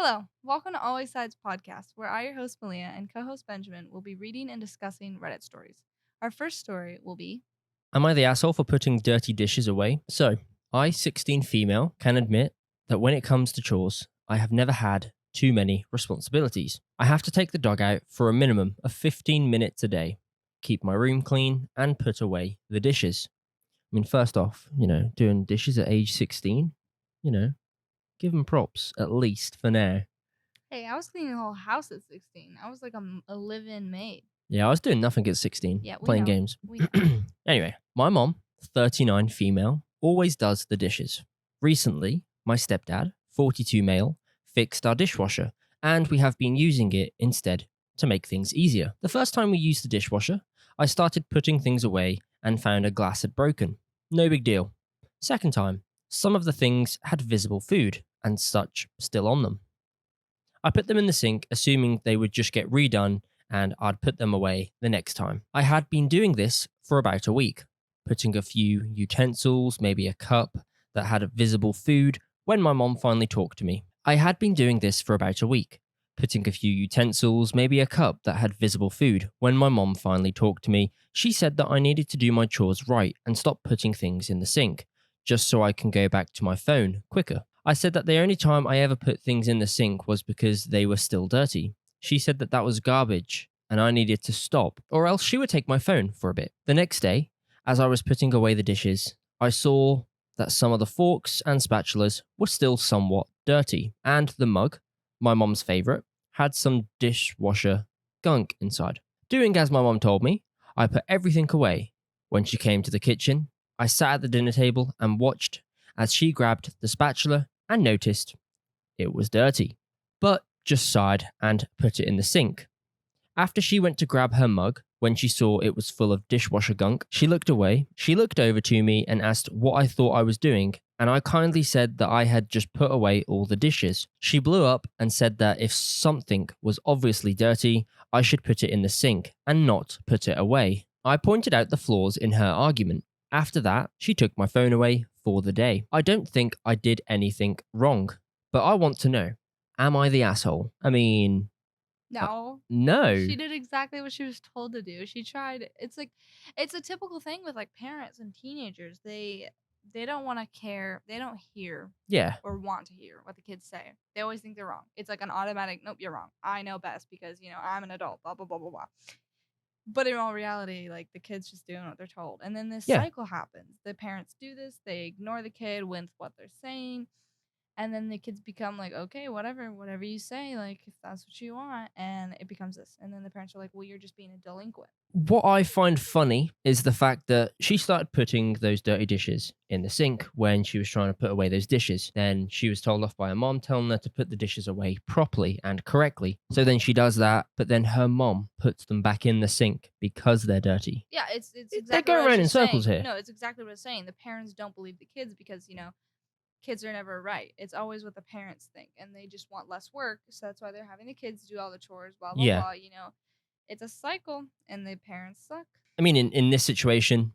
Hello, welcome to Always Sides podcast, where I, your host Malia, and co-host Benjamin will be reading and discussing Reddit stories. Our first story will be Am I the asshole for putting dirty dishes away? So, I, 16 female, can admit that when it comes to chores, I have never had too many responsibilities. I have to take the dog out for a minimum of 15 minutes a day, keep my room clean, and put away the dishes. I mean, first off, doing dishes at age 16, give them props, at least for now. Hey, I was cleaning the whole house at 16. I was like a live-in maid. Yeah, I was doing nothing at 16, Yeah, we playing know. games. We know. Anyway, my mom, 39 female, always does the dishes. Recently, my stepdad, 42 male, fixed our dishwasher, and we have been using it instead to make things easier. The first time we used the dishwasher, I started putting things away and found a glass had broken. No big deal. Second time, some of the things had visible food and such still on them. I put them in the sink, assuming they would just get redone and I'd put them away the next time. I had been doing this for about a week, putting a few utensils, maybe a cup that had a visible food, when my mom finally talked to me. I had been doing this for about a week, putting a few utensils, maybe a cup that had visible food. When my mom finally talked to me, she said that I needed to do my chores right and stop putting things in the sink, just so I can go back to my phone quicker. I said that the only time I ever put things in the sink was because they were still dirty. She said that that was garbage and I needed to stop, or else she would take my phone for a bit. The next day, as I was putting away the dishes, I saw that some of the forks and spatulas were still somewhat dirty, and the mug, my mom's favourite, had some dishwasher gunk inside. Doing as my mom told me, I put everything away. When she came to the kitchen, I sat at the dinner table and watched as she grabbed the spatula and noticed it was dirty, but just sighed and put it in the sink. After she went to grab her mug, when she saw it was full of dishwasher gunk, she looked away. She looked over to me and asked what I thought I was doing, and I kindly said that I had just put away all the dishes. She blew up and said that if something was obviously dirty, I should put it in the sink and not put it away. I pointed out the flaws in her argument. After that, she took my phone away for the day. I don't think I did anything wrong, but I want to know, am I the asshole? I mean, No. no. She did exactly what she was told to do. She tried. It's a typical thing with like parents and teenagers. They don't want to care. They don't hear Yeah. or want to hear what the kids say. They always think they're wrong. It's like an automatic, nope, you're wrong. I know best because, I'm an adult, blah, blah, blah, blah, blah. But in all reality, like the kid's just doing what they're told. And then this Yeah. cycle happens. The parents do this, they ignore the kid with what they're saying. And then the kids become like, okay, whatever you say, like if that's what you want, and it becomes this. And then the parents are like, well, you're just being a delinquent. What I find funny is the fact that she started putting those dirty dishes in the sink when she was trying to put away those dishes. Then she was told off by her mom telling her to put the dishes away properly and correctly. So then she does that, but then her mom puts them back in the sink because they're dirty. Yeah, it's exactly They go what I was around in just circles saying. here. No, it's exactly what it's saying. The parents don't believe the kids because kids are never right. It's always what the parents think, and they just want less work, so that's why they're having the kids do all the chores. Blah blah Yeah. blah. It's a cycle, and the parents suck. I mean, in this situation,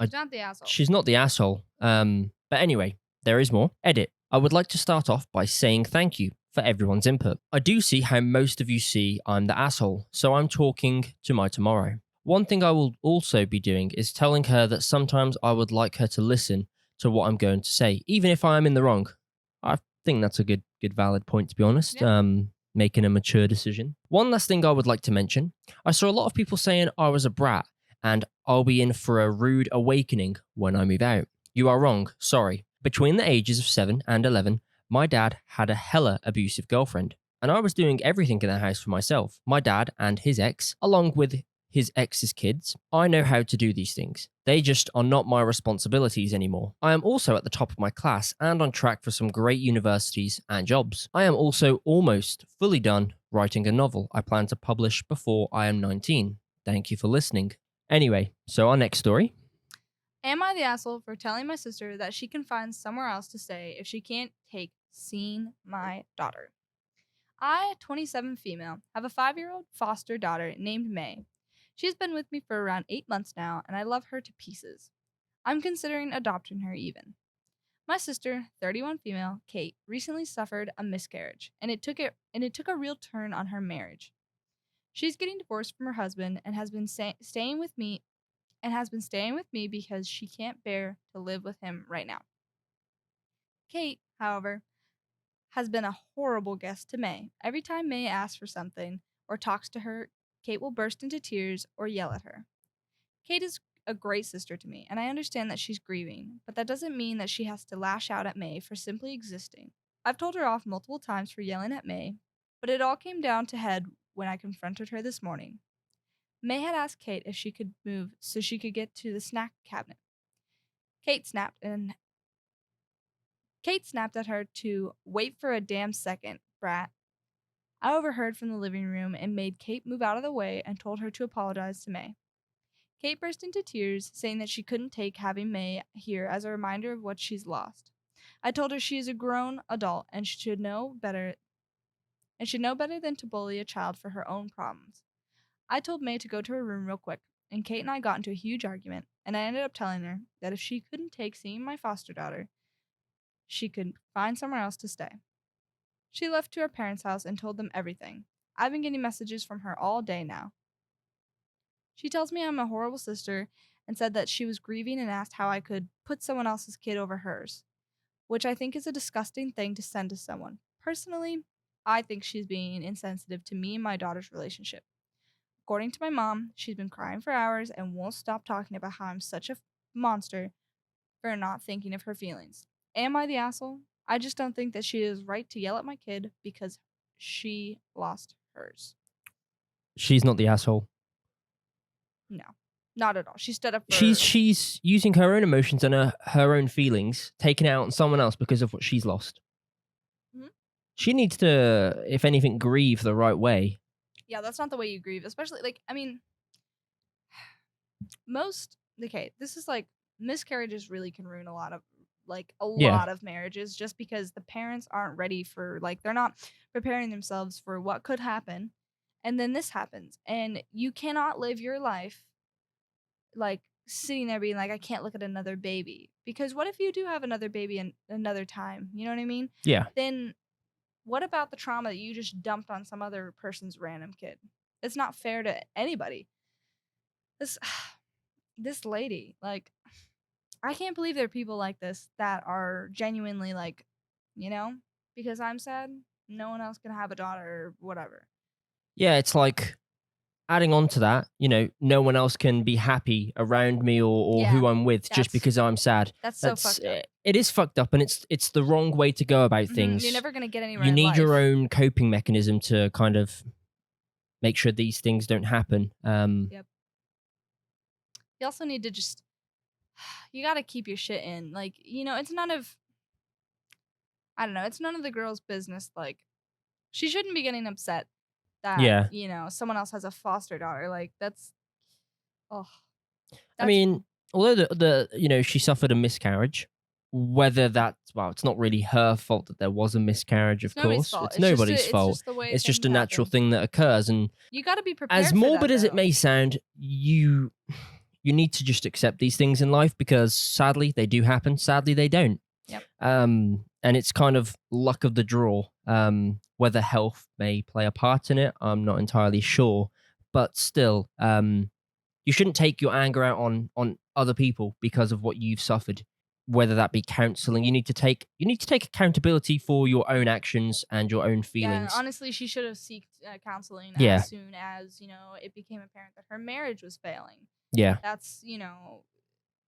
She's not the asshole. she's not the asshole. But anyway, there is more. Edit. I would like to start off by saying thank you for everyone's input. I do see how most of you see I'm the asshole, so I'm talking to my tomorrow. One thing I will also be doing is telling her that sometimes I would like her to listen to what I'm going to say, even if I am in the wrong. I think that's a good valid point, to be honest. Yeah. Making a mature decision. One last thing I would like to mention. I saw a lot of people saying I was a brat and I'll be in for a rude awakening when I move out. You are wrong, sorry. Between the ages of 7 and 11, my dad had a hella abusive girlfriend, and I was doing everything in the house for myself. My dad and his ex, along with his ex's kids, I know how to do these things. They just are not my responsibilities anymore. I am also at the top of my class and on track for some great universities and jobs. I am also almost fully done writing a novel I plan to publish before I am 19. Thank you for listening. Anyway, so our next story. Am I the asshole for telling my sister that she can find somewhere else to stay if she can't take seeing my daughter? I, 27 female, have a 5-year-old foster daughter named May. She's been with me for around 8 months now, and I love her to pieces. I'm considering adopting her even. My sister, 31 female, Kate, recently suffered a miscarriage, and it took a real turn on her marriage. She's getting divorced from her husband and has been staying with me because she can't bear to live with him right now. Kate, however, has been a horrible guest to May. Every time May asks for something or talks to her, Kate will burst into tears or yell at her. Kate is a great sister to me, and I understand that she's grieving, but that doesn't mean that she has to lash out at May for simply existing. I've told her off multiple times for yelling at May, but it all came down to head when I confronted her this morning. May had asked Kate if she could move so she could get to the snack cabinet. Kate snapped at her to wait for a damn second, brat. I overheard from the living room and made Kate move out of the way and told her to apologize to May. Kate burst into tears, saying that she couldn't take having May here as a reminder of what she's lost. I told her she is a grown adult and should know better than to bully a child for her own problems. I told May to go to her room real quick, and Kate and I got into a huge argument, and I ended up telling her that if she couldn't take seeing my foster daughter, she could find somewhere else to stay. She left to her parents' house and told them everything. I've been getting messages from her all day now. She tells me I'm a horrible sister and said that she was grieving and asked how I could put someone else's kid over hers, which I think is a disgusting thing to send to someone. Personally, I think she's being insensitive to me and my daughter's relationship. According to my mom, she's been crying for hours and won't stop talking about how I'm such a monster for not thinking of her feelings. Am I the asshole? I just don't think that she is right to yell at my kid because she lost hers. She's not the asshole. No, not at all. She stood up for... She's using her own emotions and her own feelings, taking it out on someone else because of what she's lost. Mhm. She needs to, if anything, grieve the right way. Yeah, that's not the way you grieve, especially, this is miscarriages really can ruin a lot of marriages just because the parents aren't ready for, they're not preparing themselves for what could happen, and then this happens, and you cannot live your life sitting there being I can't look at another baby, because what if you do have another baby in another time, you know what I mean? Yeah. Then what about the trauma that you just dumped on some other person's random kid? It's not fair to anybody. This lady, I can't believe there are people like this that are genuinely because I'm sad, no one else can have a daughter or whatever. Yeah, it's like adding on to that, no one else can be happy around me or who I'm with just because I'm sad. That's so fucked up. It is fucked up, and it's the wrong way to go about things. You're never going to get anywhere You in need life. your own coping mechanism to kind of make sure these things don't happen. Yep. You also need to you got to keep your shit in. It's none of, I don't know, it's none of the girl's business. She shouldn't be getting upset that, someone else has a foster daughter. I mean, although she suffered a miscarriage, whether it's not really her fault that there was a miscarriage, of course. It's nobody's fault. It's just a natural thing that occurs. And you got to be prepared. As morbid as it may sound, you need to just accept these things in life, because sadly they do happen. Sadly they don't. Yep. And it's kind of luck of the draw. Whether health may play a part in it, I'm not entirely sure. But still, you shouldn't take your anger out on other people because of what you've suffered. Whether that be counseling, you need to take accountability for your own actions and your own feelings. Yeah, honestly, she should have sought counseling as soon as it became apparent that her marriage was failing. Yeah, that's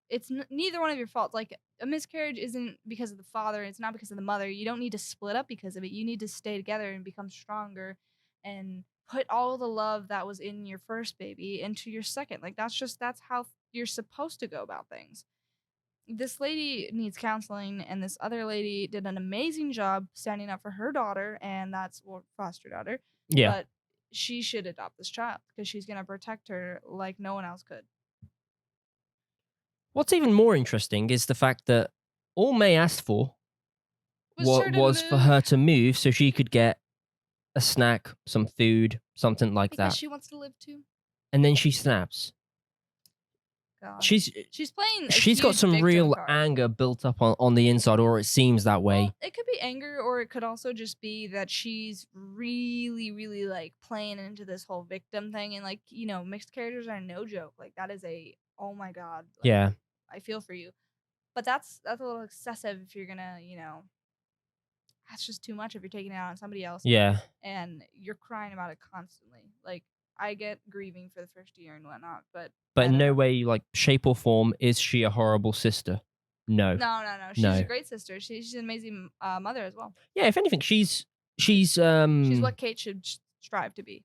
it's neither one of your faults. A miscarriage isn't because of the father, it's not because of the mother. You don't need to split up because of it. You need to stay together and become stronger and put all the love that was in your first baby into your second. That's how you're supposed to go about things. This lady needs counseling, and this other lady did an amazing job standing up for her daughter, and that's foster daughter. Yeah. But she should adopt this child because she's going to protect her like no one else could. What's even more interesting is the fact that all May asked for was for her to move so she could get a snack, some food, something like that. Because she wants to live too. And then she snaps. God. she's playing. she's got some real anger built up on the inside, or it seems that way. Well, it could be anger, or it could also just be that she's really, really like playing into this whole victim thing. And like, mixed characters are no joke. Like that is oh my God. Like, Yeah. I feel for you. But that's a little excessive if you're gonna, that's just too much if you're taking it out on somebody else. Yeah. And you're crying about it constantly. Like, I get grieving for the first year and whatnot, but in no way, like, shape or form, is she a horrible sister? No. No. She's a great sister. She's an amazing mother as well. Yeah, if anything, she's what Kate should strive to be.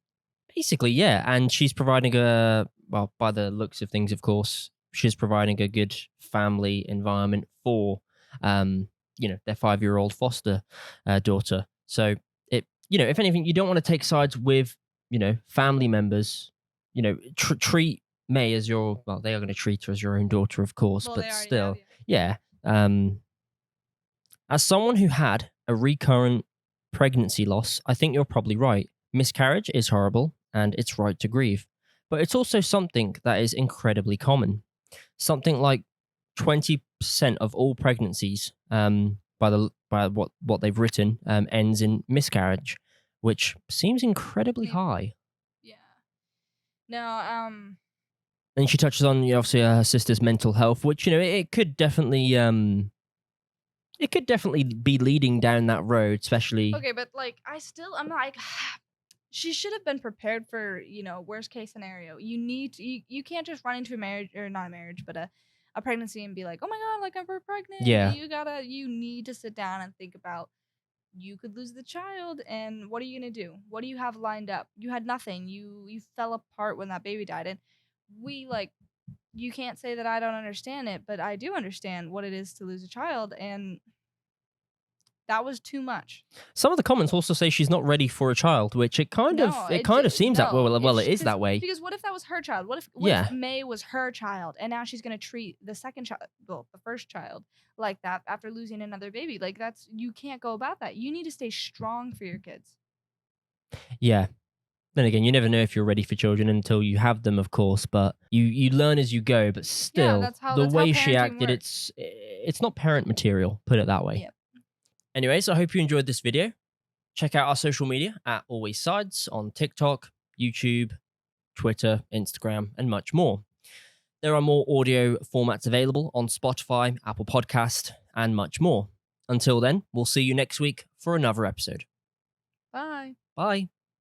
Basically, yeah, and she's providing by the looks of things, of course, she's providing a good family environment for their 5-year-old foster daughter. So if anything, you don't want to take sides with family members. Treat May as your they are going to treat her as your own daughter, of course, but still, yeah. As someone who had a recurrent pregnancy loss, I think you're probably right. Miscarriage is horrible, and it's right to grieve, but it's also something that is incredibly common. Something like 20% of all pregnancies, by what they've written, ends in miscarriage, which seems incredibly high. Yeah. No. And she touches on obviously her sister's mental health, which it could definitely be leading down that road, especially. Okay, but like I'm like, she should have been prepared for worst case scenario. You can't just run into a marriage, or not a marriage, but a pregnancy and be like, oh my God, like I'm pregnant. Yeah. You need to sit down and think about, you could lose the child, and what are you gonna do? What do you have lined up? You had nothing. You fell apart when that baby died, and you can't say that I don't understand it, but I do understand what it is to lose a child, and that was too much. Some of the comments also say she's not ready for a child, which it kind of seems that it is that way. Because what if that was her child? What if May was her child, and now she's gonna treat the second child, the first child, like that after losing another baby? Like you can't go about that. You need to stay strong for your kids. Yeah. Then again, you never know if you're ready for children until you have them, of course. But you learn as you go. But still, the way she acted, it's not parent material. Put it that way. Yep. Anyways, I hope you enjoyed this video. Check out our social media at Always Sides on TikTok, YouTube, Twitter, Instagram, and much more. There are more audio formats available on Spotify, Apple Podcast, and much more. Until then, we'll see you next week for another episode. Bye. Bye.